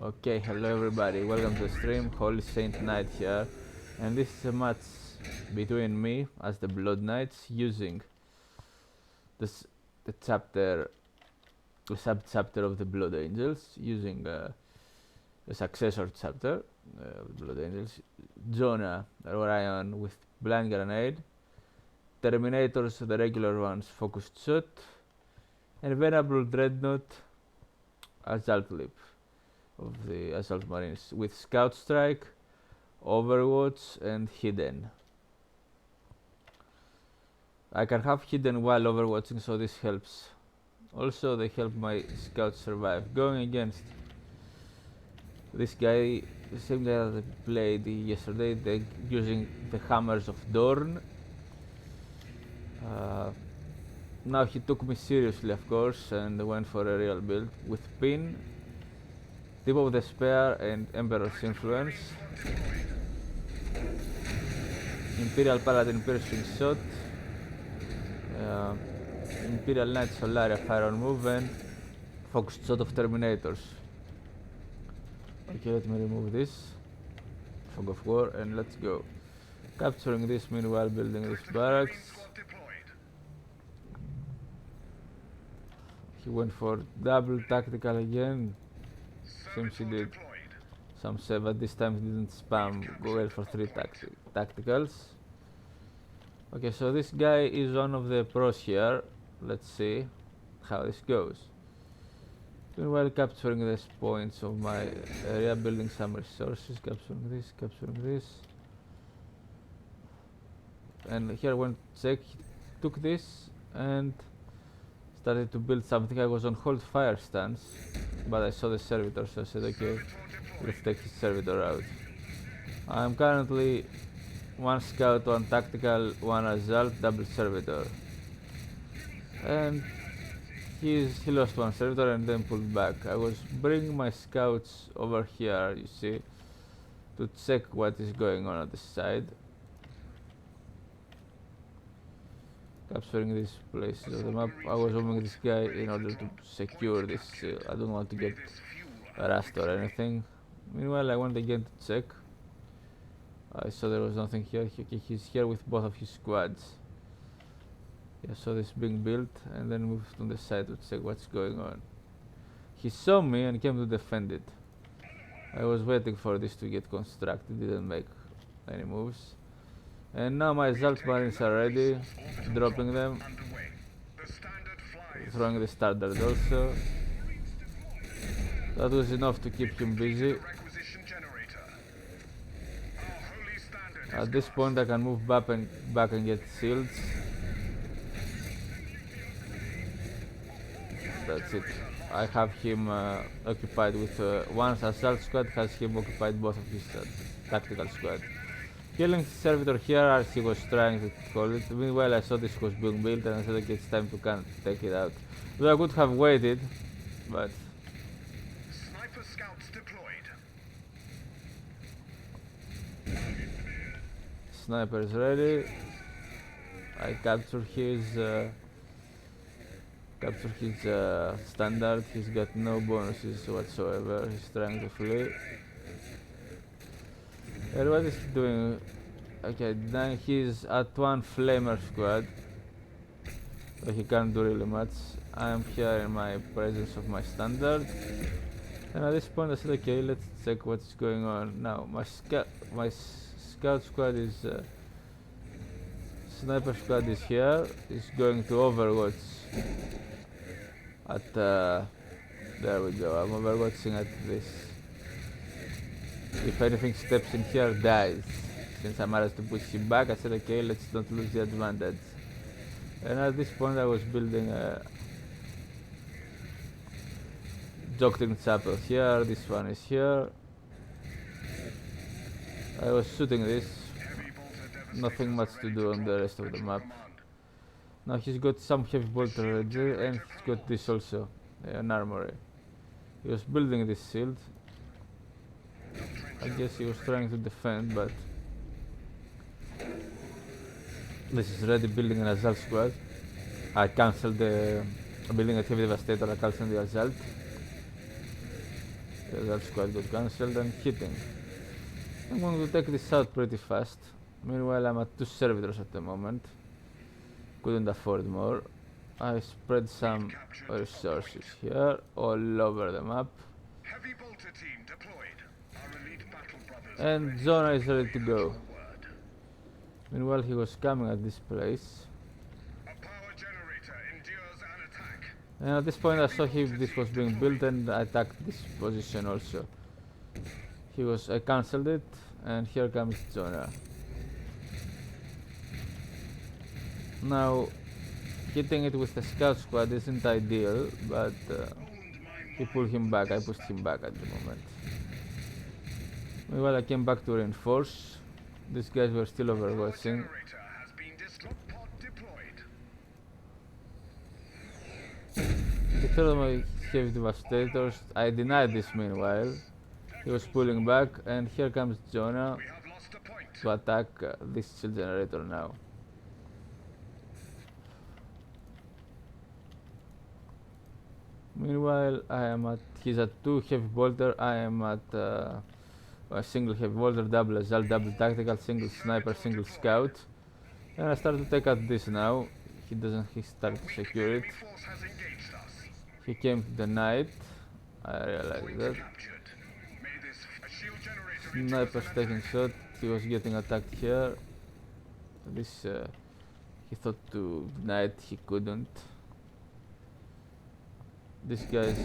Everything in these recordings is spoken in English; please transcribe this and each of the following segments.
Okay, hello everybody, welcome to the stream. Holy Saint Knight here, and this is a match between me as the Blood Knights using this the chapter, the sub-chapter of the Blood Angels, using the successor chapter of the Blood Angels, Jonah Orion with Blind Grenade, Terminators, the regular ones, Focused Shot, and Venerable Dreadnought, Assault Leap of the Assault Marines with Scout Strike, Overwatch, and Hidden. I can have Hidden while overwatching, so this helps. Also, they help my Scouts survive. Going against this guy, the same guy that I played yesterday, they using the Hammers of Dorn. Now he took me seriously, of course, and went for a real build with Pin, Tip of the Spear, and Emperor's Influence. Imperial Paladin Piercing Shot, Imperial Knight Solaria Fire on Move, and Focused Shot of Terminators. Okay, let me remove this Fog of War and let's go. Capturing this, meanwhile building this barracks. He went for double tactical again. Seems he did some save, but this time he didn't spam well for 3 tacticals. Okay, so this guy is one of the pros here. Let's see how this goes. Meanwhile, capturing these points of my area, building some resources, capturing this. And here when check, he took this and started to build something. I was on hold fire stance, but I saw the servitor, so I said okay, let's take his servitor out. I'm currently 1 scout, 1 tactical, 1 assault, double servitor. And he lost 1 servitor and then pulled back. I was bringing my scouts over here, you see, to check what is going on the side. Capturing these places of the map. I was moving this guy in order to secure this. I don't want to get harassed or anything. Meanwhile, I went again to check. I saw there was nothing here. He's here with both of his squads. I saw this being built and then moved on the side to check what's going on. He saw me and came to defend it. I was waiting for this to get constructed, didn't make any moves. And now my assault marines are ready, dropping them, throwing the standard also. That was enough to keep him busy. At this point I can move back and get shields. That's it. I have him occupied with one assault squad, has him occupied both of his tactical squad. Killing servitor here as he was trying to call it. Meanwhile, I saw this was being built and I said okay, it's time to take it out. Though I could have waited, but Sniper scouts deployed. Sniper is ready. I captured his standard. He's got no bonuses whatsoever. He's trying to flee. And what is he doing? Okay, then he's at 1 flamer squad, so he can't do really much. I am here in my presence of my standard, and at this point I said okay, let's check what's going on. Now my scout squad is sniper squad is here, is going to overwatch at there we go, I'm overwatching at this. If anything steps in here, dies. Since I managed to push him back, I said okay, let's not lose the advantage. And at this point I was building a doctrine chapel here, this one is here. I was shooting this, nothing much to do on the rest of the map. Now he's got some heavy bolt already, and he's got this also, an armory. He was building this shield. I guess he was trying to defend, but this is ready, building an assault squad. I cancelled the building a heavy devastator, I cancelled the assault. So that squad got cancelled and hitting. I'm going to take this out pretty fast. Meanwhile, I'm at 2 servitors at the moment. Couldn't afford more. I spread some resources here all over the map. Heavy bolter team deployed. Our elite battle brothers And Zona is ready to go. Meanwhile, he was coming at this place. A power generator endures an attack. And at this point I saw this was being built and I attacked this position also. I cancelled it and here comes Zona. Now hitting it with the scout squad isn't ideal, but he pulled him back. I pushed him back at the moment. Meanwhile I came back to reinforce. These guys were still overwatching. Generator has been pod deployed. He threw my heavy devastators. I denied this meanwhile. He was pulling back and here comes Jonah We have lost a point. to attack this shield generator now. Meanwhile he's at 2 heavy bolter, I am at a single heavy bolter, double assault, double tactical, single sniper, single scout. And I started to take out this now. He started to secure it. Enemy force has engaged us. He came to the knight. I realized that. Captured. May this a shield generator Sniper's taking shot. He was getting attacked here. He thought to knight, he couldn't. These guys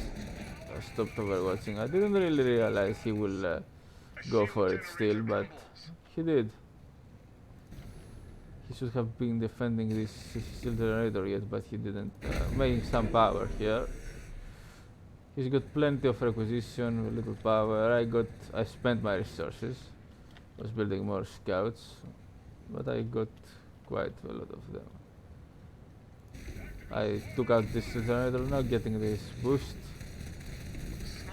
stopped overwatching. I didn't really realize he will go for it still, but he did. He should have been defending this shield generator yet, but he didn't. Making some power here. He's got plenty of requisition, little power. I spent my resources. Was building more scouts, but I got quite a lot of them. I took out this generator now, getting this boost,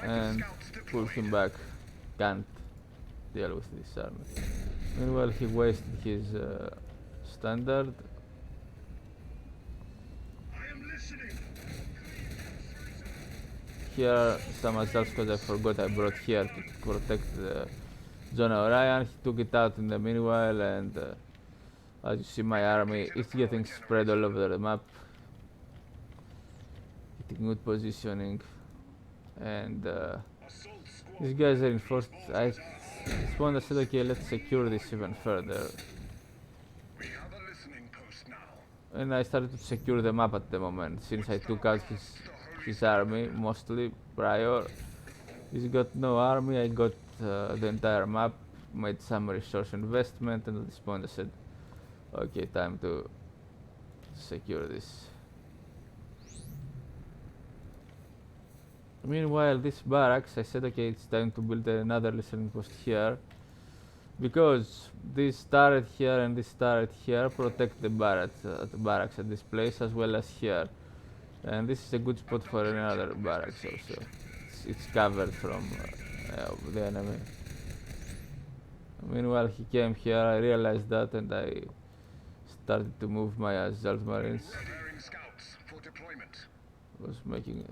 and pulled him back. Can't deal with this army. Meanwhile, he wasted his standard. Here are some assault squads I forgot I brought here to protect the Zona Orion. He took it out in the meanwhile, and as you see, my army is getting spread all over the map. Getting good positioning, and these guys are reinforced. I spawned. I said, okay, let's secure this even further. We have a listening post now. And I started to secure the map at the moment, since I took out his army, mostly prior. He's got no army, I got the entire map, made some resource investment, and at this point I said, okay, time to secure this. Meanwhile, this barracks, I said, okay, it's time to build another listening post here, because this turret here and this turret here protect the barracks at this place as well as here, and this is a good spot for another barracks also. It's covered from the enemy. Meanwhile, he came here, I realized that, and I started to move my assault marines. Preparing scouts for deployment. Was making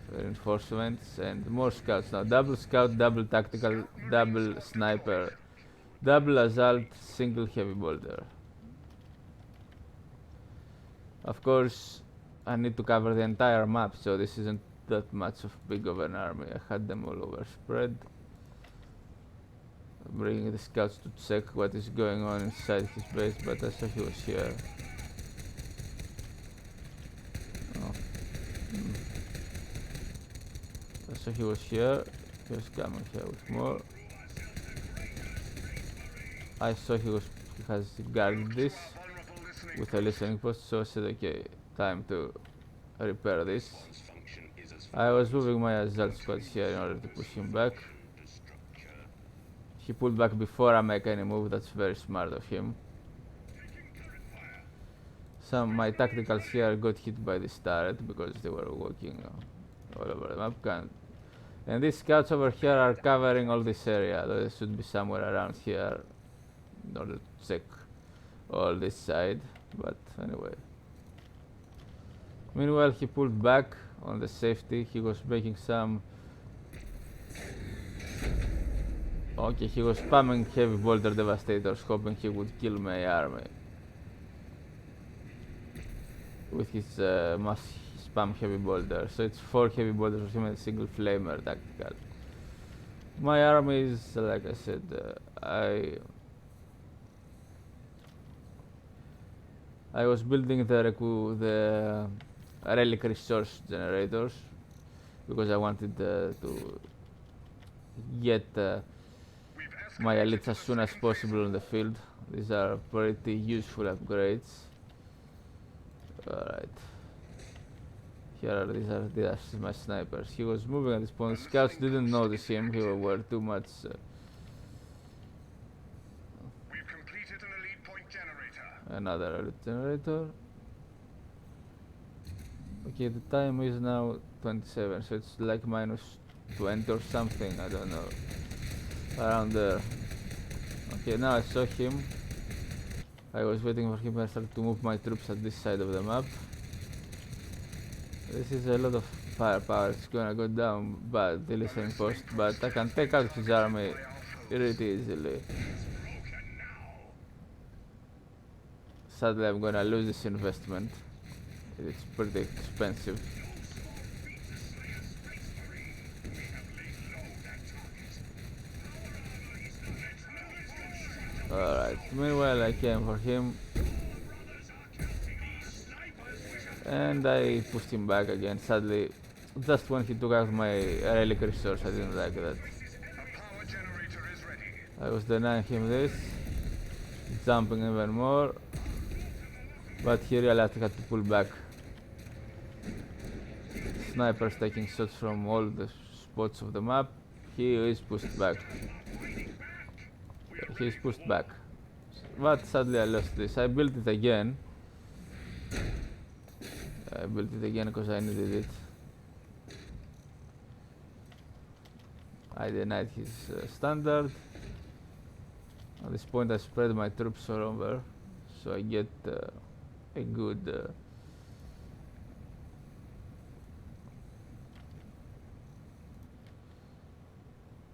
reinforcements and more scouts now. Double scout, double tactical, double sniper, double assault, single heavy bolter. Of course, I need to cover the entire map, so this isn't that much of big of an army. I had them all over spread. Bringing the scouts to check what is going on inside his base, but I saw he was here. So he was here, he was coming here with more. I saw he has guarded this with a listening post, so I said, okay, time to repair this. I was moving my assault squads here in order to push him back. He pulled back before I make any move, that's very smart of him. My tacticals here got hit by this turret because they were walking all over the map. And these scouts over here are covering all this area. They should be somewhere around here in order to check all this side. But anyway, Meanwhile, he pulled back on the safety. He was making some... Okay, he was spamming heavy bolter devastators, hoping he would kill my army with his mass spam heavy bolter. So it's 4 heavy bolters for him and a single flamer tactical. My army is, like I said, I was building the relic resource generators because I wanted to get my elites as soon as possible on the field. These are pretty useful upgrades. Alright. These are my snipers. He was moving at this point. Scouts didn't notice him. He were too much. We've completed an elite point generator. Another elite generator. Okay, the time is now 27, so it's like minus 20 or something. I don't know. Around there. Okay, now I saw him. I was waiting for him. I started to move my troops at this side of the map. This is a lot of firepower. It's gonna go down bad, the listening post, but I can take out his army pretty easily. Sadly, I'm gonna lose this investment. It's pretty expensive. Alright, meanwhile I came for him and I pushed him back again. Sadly, just when he took out my relic resource, I didn't like that. I was denying him this, jumping even more, but he realized he had to pull back. Snipers taking shots from all the spots of the map. He is pushed back. He is pushed back. But sadly I lost this. I built it again. Because I needed it. I denied his standard. At this point I spread my troops all over, so I get a good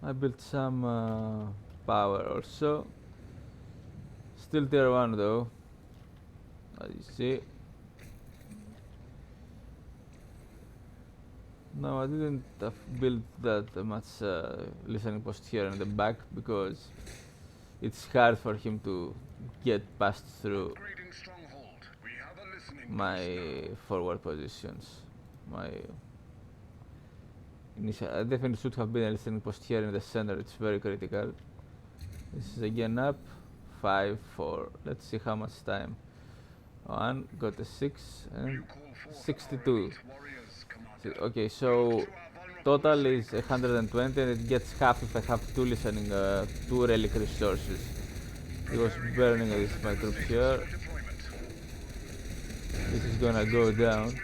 I built some power also. Still tier 1 though, as you see. No, I didn't build that much listening post here in the back because it's hard for him to get past through my forward positions. I definitely should have been a listening post here in the center. It's very critical. This is again up 5, 4. Let's see how much time. 1 got a 6 and 62. Okay, so total is 120 and it gets half if I have 2 relic resources. He was burning my troops here. This is gonna go down.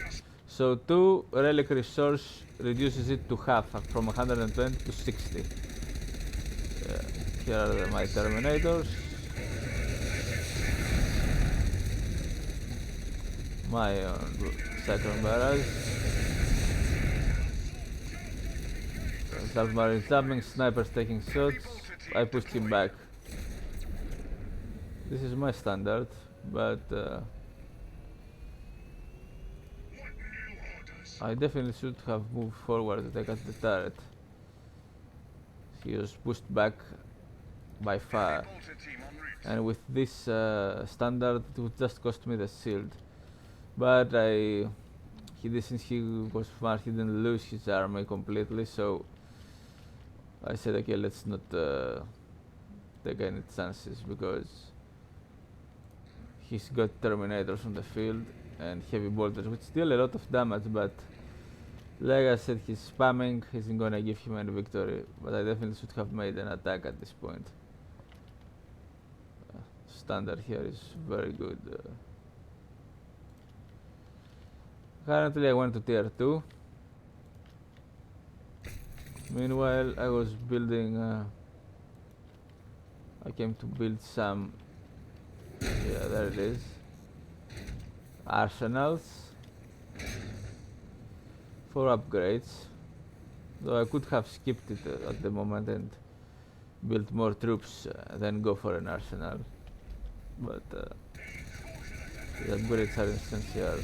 So 2 relic resource reduces it to half, from 120 to 60. Here are my terminators. My second barrage. Submarine jumping, snipers taking shots. I pushed him back. This is my standard, but I definitely should have moved forward to take out the turret. He was pushed back by far, and with this standard it would just cost me the shield. But since he was smart, he didn't lose his army completely, so I said, okay, let's not take any chances, because he's got terminators on the field and heavy bolters, which deal a lot of damage, but like I said, he's spamming, isn't gonna give him any victory, but I definitely should have made an attack at this point. Standard here is very good. Currently I went to tier 2. Meanwhile, I was building, I came to build some, yeah, there it is, arsenals. for upgrades. Though I could have skipped it at the moment and built more troops, then go for an arsenal. But the upgrades are essential.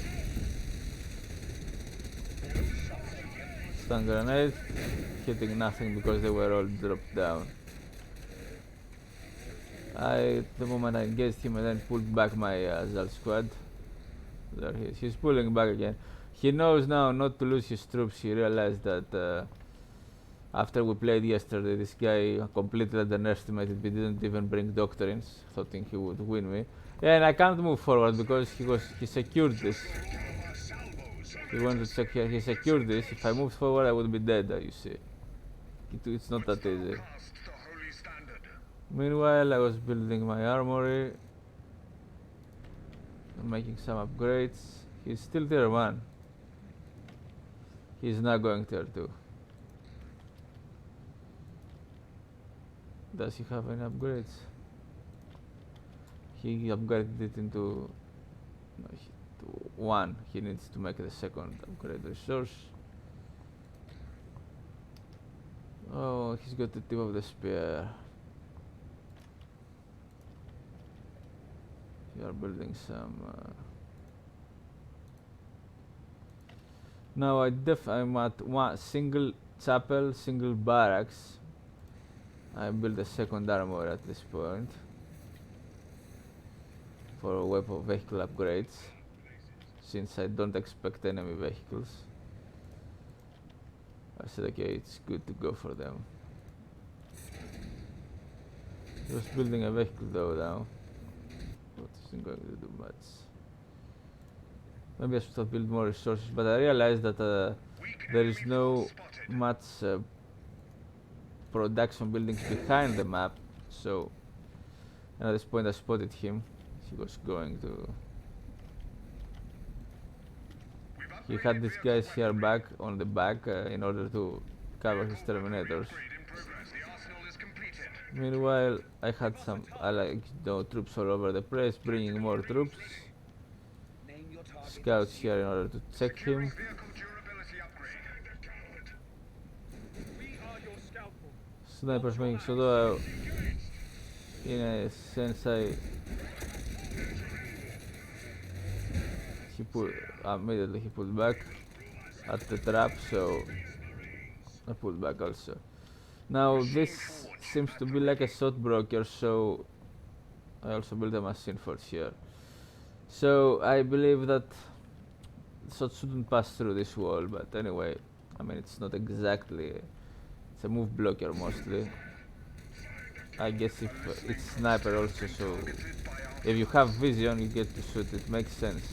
Stun grenade, hitting nothing because they were all dropped down. The moment I engaged him and then pulled back my Zal squad. There he is. He's pulling back again. He knows now not to lose his troops. He realized that after we played yesterday, this guy completely underestimated. He didn't even bring doctrines, thinking he would win me. Yeah, and I can't move forward because he secured this. He wanted to check here. He secured this. If I moved forward, I would be dead. You see, it's not that easy. Meanwhile, I was building my armory, making some upgrades. He's still tier 1. He's now going tier 2. Does he have any upgrades? He upgraded it into 1. He needs to make the second upgrade resource. Oh, he's got the tip of the spear. You are building some. Now I'm at one single chapel, single barracks. I build a second armor at this point for weapon vehicle upgrades, since I don't expect enemy vehicles. I said okay, it's good to go for them. Just building a vehicle though now. What isn't going to do much. Maybe I should have built more resources, but I realized that there is no much production buildings behind the map, so at this point I spotted him. He was going to. He had these guys here back on the back in order to cover his terminators. Meanwhile, I had troops all over the place, bringing more troops. Scouts here in order to check him. Snipers making so though, in a sense, immediately he pulled back at the trap, so I pulled back also. Now this seems to be like a shot broker, so I also built a machine force here. So I believe that shots shouldn't pass through this wall, but anyway, I mean it's not exactly, it's a move blocker mostly. I guess if it's sniper also, so if you have vision you get to shoot, it makes sense.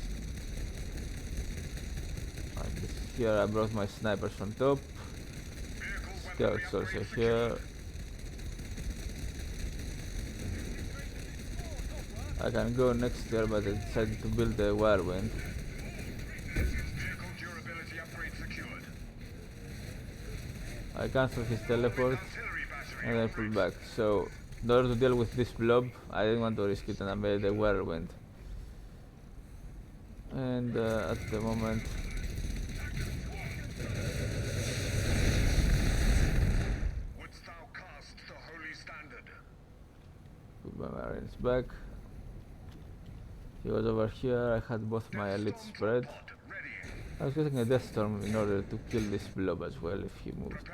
I guess here I brought my snipers on top. Scouts also here. I can go next year, but I decided to build a whirlwind. I cancelled his teleport and then pulled back. So in order to deal with this blob, I didn't want to risk it and I made a whirlwind. And at the moment put my marines back. He was over here. I had both my elites spread. I was getting a death storm in order to kill this blob as well if he moved.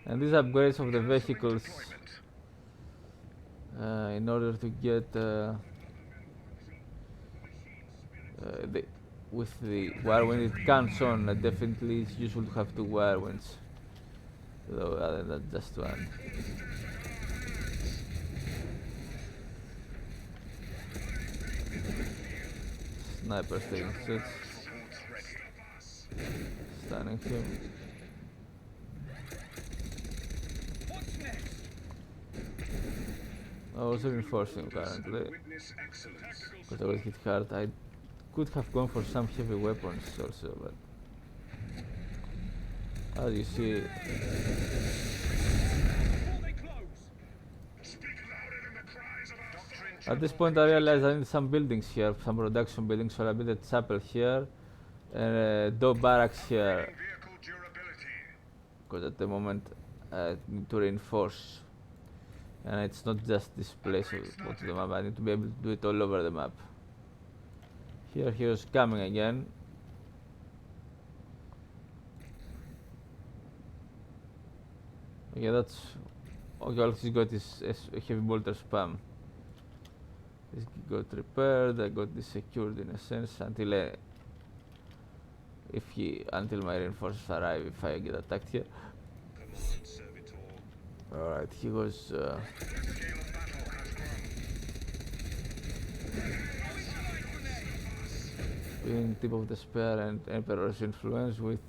And these upgrades of the vehicles in order to get with the whirlwind it counts on. Definitely it's useful to have 2 whirlwinds, though other than just one. Sniper taking shots, stunning him. I was reinforcing currently because I was hit hard. I could have gone for some heavy weapons also, but as you see, at this point I realized I need some buildings here, some production buildings, so I built a chapel here And do barracks here, Upgrading vehicle durability. because at the moment I need to reinforce. And it's not just this place of the map, I need to be able to do it all over the map. Here he was coming again. Okay, that's... Okay, all he's got is heavy bolter spam. This got repaired, I got this secured in a sense until until my reinforcements arrive if I get attacked here. Command servitor. Alright, he was The scale of battle has grown. being tip of the spear and Emperor's influence with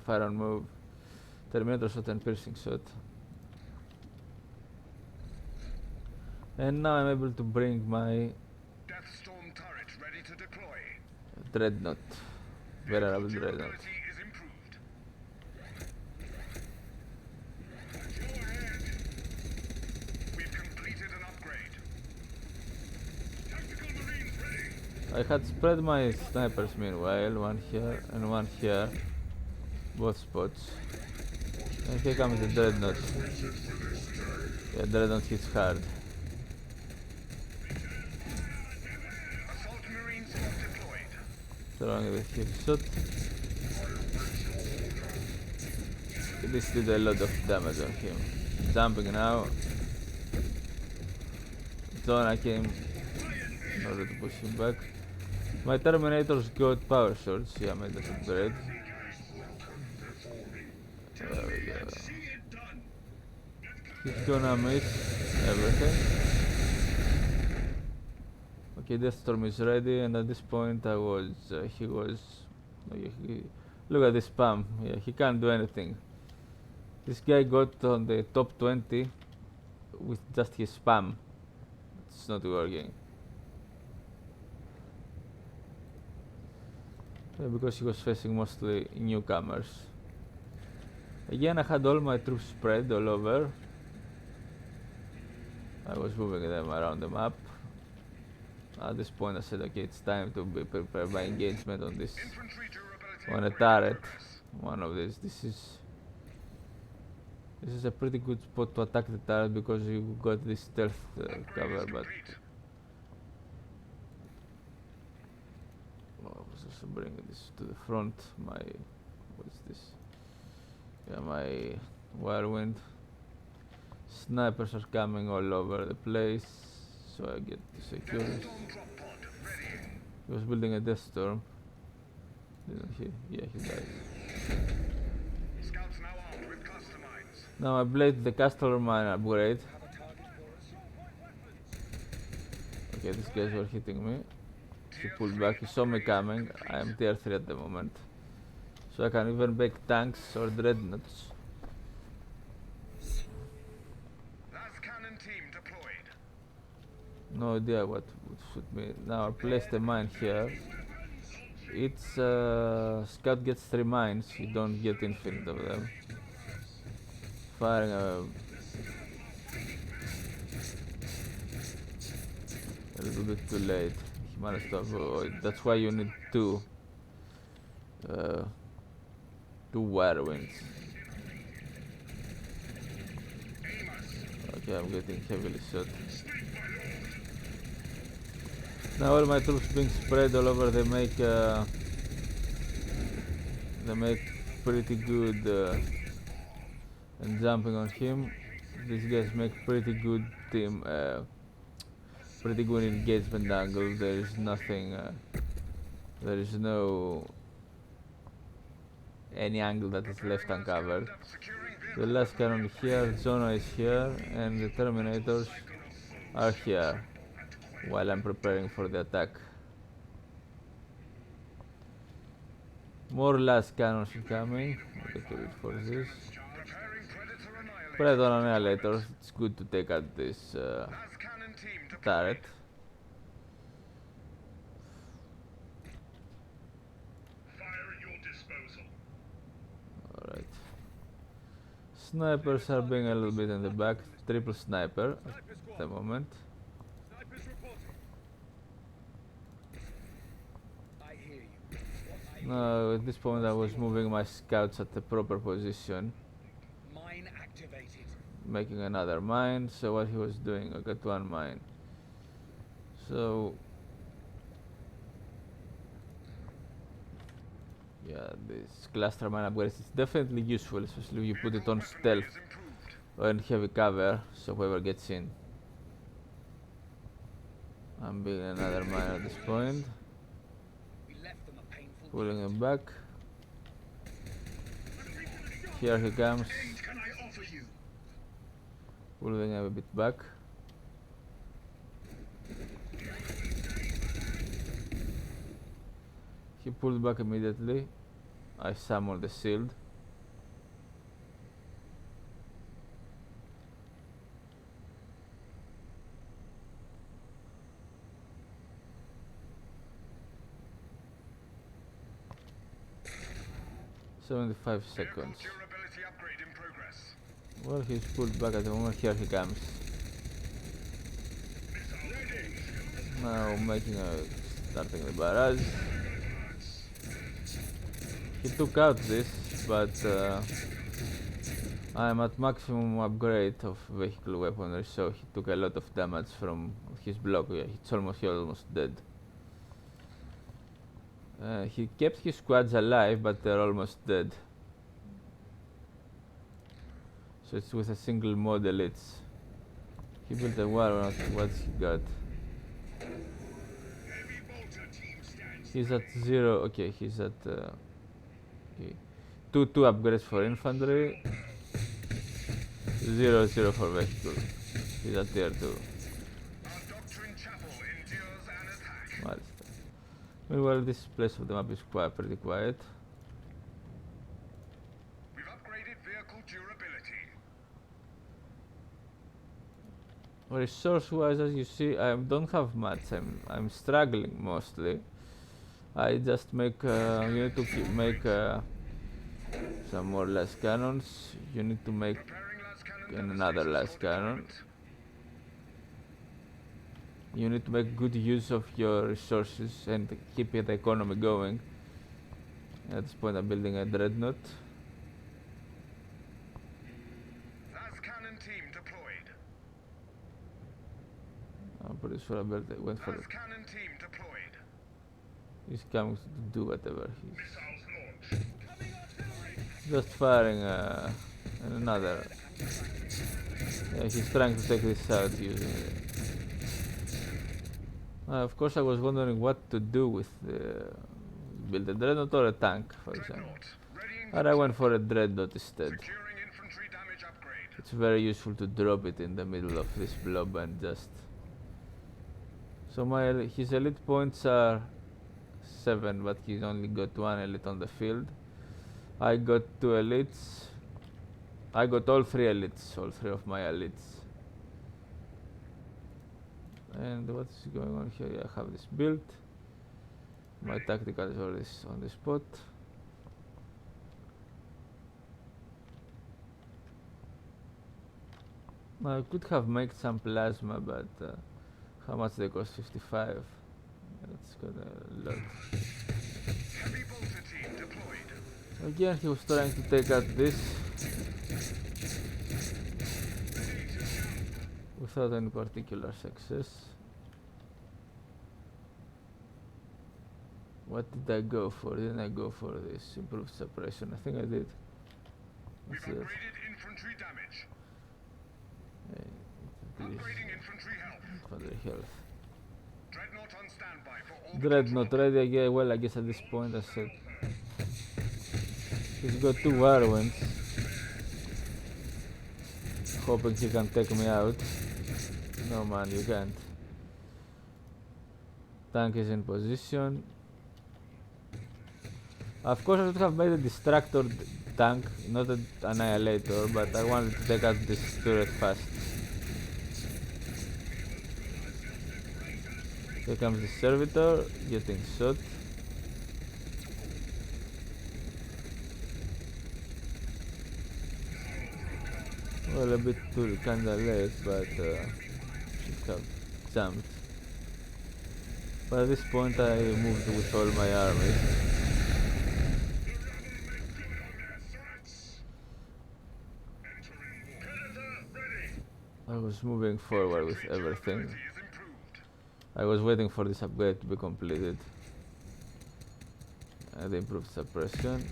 fire on move, Terminator shot and piercing shot. And now I'm able to bring my Death Storm turret ready to deploy. Dreadnought, venerable Vehicle Dreadnought. durability is improved. Go ahead. We've completed an upgrade. Tactical Marines ready. I had spread my snipers meanwhile, one here and one here, both spots. And here comes the Dreadnought. Yeah, Dreadnought hits hard. Assault Marine squad deployed. Throwing the heavy shot. This did a lot of damage on him. Jumping now. Zona came in order to push him back. My Terminators got power swords. Yeah, I made that upgrade. There we go. He's gonna miss everything. Okay, Deathstorm is ready, and at this point he was... look at this spam. Yeah, he can't do anything. This guy got on the top 20 with just his spam. It's not working. Yeah, because he was facing mostly newcomers. Again, I had all my troops spread all over. I was moving them around the map. At this point I said, okay, it's time to prepare my engagement on this, Infantry durability on a upgrade turret. progress. One of these. This is a pretty good spot to attack the turret because you got this stealth Upgrade cover, is but complete. I was also bringing this to the front. My, what's this? Yeah, my whirlwind. Snipers are coming all over the place, so I get to secure Death this. Storm drop pod ready. He was building a Death Storm. Didn't he? Yeah, he died. Scouts now armed with cluster mines. Now I blade the Castle Mine upgrade. Okay, these guys were hitting me. He pulled back, he saw me coming. I am tier 3 at the moment. So I can even make tanks or dreadnoughts. Las cannon team deployed. No idea what would suit me. Now I placed a mine here. It's scout gets 3 mines, you don't get infinite of them. Firing a little bit too late. He managed to avoid. That's why you need 2 whirlwinds. Okay, I'm getting heavily shot. Now all my troops being spread all over, they make pretty good and jumping on him. These guys make pretty good team, pretty good engagement angle. There is nothing, there is no any angle that is left uncovered. The last cannon here, Zona is here, and the Terminators are here while I'm preparing for the attack. More last cannons incoming. I'll get ready for this. Preparing Predator annihilation. Predator Annihilator, it's good to take out this Las cannon team deployed. turret. Fire at your disposal. Alright. Snipers are being a little bit in the back. Triple sniper at the moment. Snipers reporting. I hear you. No, at this point I was moving my scouts at the proper position, Mine activated. making another mine. So what he was doing, I got one mine. So yeah, this cluster mine upgrades is definitely useful, especially if you put it on stealth Is improved. or in heavy cover, so whoever gets in. I'm building another mine at this point, We left them a painful. pulling him back. Here he comes, Aid can I offer you? pulling him a bit back. He pulled back immediately. I summoned the shield. "75 seconds. Durability upgrade in progress. Well, he's pulled back at the moment. Here he comes. Now starting the barrage. He took out this, but I'm at maximum upgrade of vehicle weaponry, so he took a lot of damage from his block. Yeah, he's almost dead. He kept his squads alive, but they're almost dead. So it's with a single model. He built a war. What's he got? Heavy bolter team stands. He's at 0. Okay, he's at okay. Two upgrades for infantry. 0 for vehicle. He's at tier 2. Our doctrine chapel endures an attack. Well, meanwhile, this place of the map is pretty quiet. We've upgraded vehicle durability. Resource-wise, as you see, I don't have much. I'm struggling mostly. I just make. You need to make some more las cannons. You need to make Preparing las cannon another las devastations for cannon. deployment. You need to make good use of your resources and keep the economy going. At this point, I'm building a dreadnought. Las cannon team deployed. I'm pretty sure I went for Las it. cannon team deployed. He's coming to do whatever. He's Missiles launched. Coming artillery. just firing another. Yeah, he's trying to take this out using it. Of course, I was wondering what to do with build a dreadnought or a tank, for example. Dreadnought. Readying But I went for a dreadnought instead. securing infantry damage upgrade. It's very useful to drop it in the middle of this blob and just. So his elite points are 7, but he's only got 1 elite on the field. I got 2 elites. I got all 3 elites, all 3 of my elites. And what is going on here? Yeah, I have this built. My tactical is already on the spot. Now I could have made some plasma, but how much they cost? 55. That's got a lot. Heavy bolter team deployed. Again, he was trying to take out this without any particular success. What did I go for? Didn't I go for this improved suppression? I think I did. We've What's that? upgraded infantry damage. Please, Upgrading infantry health. infantry health. Dreadnought on standby for all. Dreadnought ready again. Well, I guess at this point I said he's got 2 Warwinds, hoping he can take me out. No man, you can't. Tank is in position. Of course, I would have made a distractor tank, not an annihilator, but I wanted to take out this turret fast. Here comes the servitor, getting shot. Well, a bit too kinda late, but should have jumped. But at this point I moved with all my armies. was moving forward with everything. Ability is improved. I was waiting for this upgrade to be completed. And improved suppression.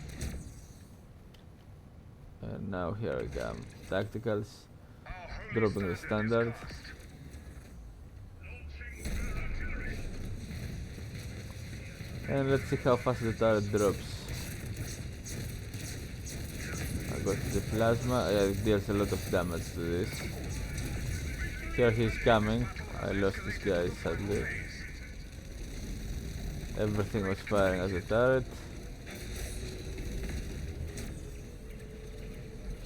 And now here I come. Tacticals. Our holy Dropping the standard. cast. And let's see how fast the turret drops. I got the plasma. Yeah, it deals a lot of damage to this. Here he's coming. I lost this guy sadly. Everything was firing at the turret.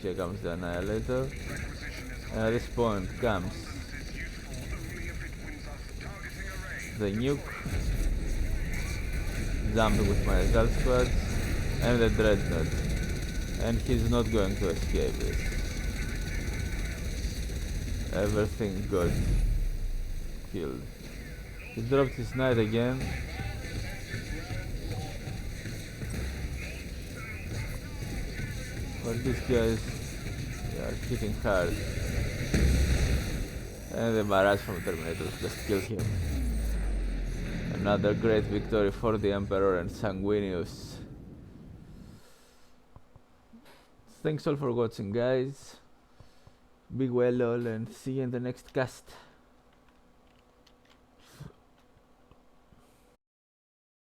Here comes the annihilator. Requisition is And at this point comes is useful only if it wins us targeting array. the nuke, jumping with my assault squads, and the dreadnought. And he's not going to escape this. Everything got killed. He dropped his knight again. But these guys, they are hitting hard. And the barrage from Terminators just killed him. Another great victory for the Emperor and Sanguinius. Thanks all for watching, guys. Be well all, and see you in the next cast.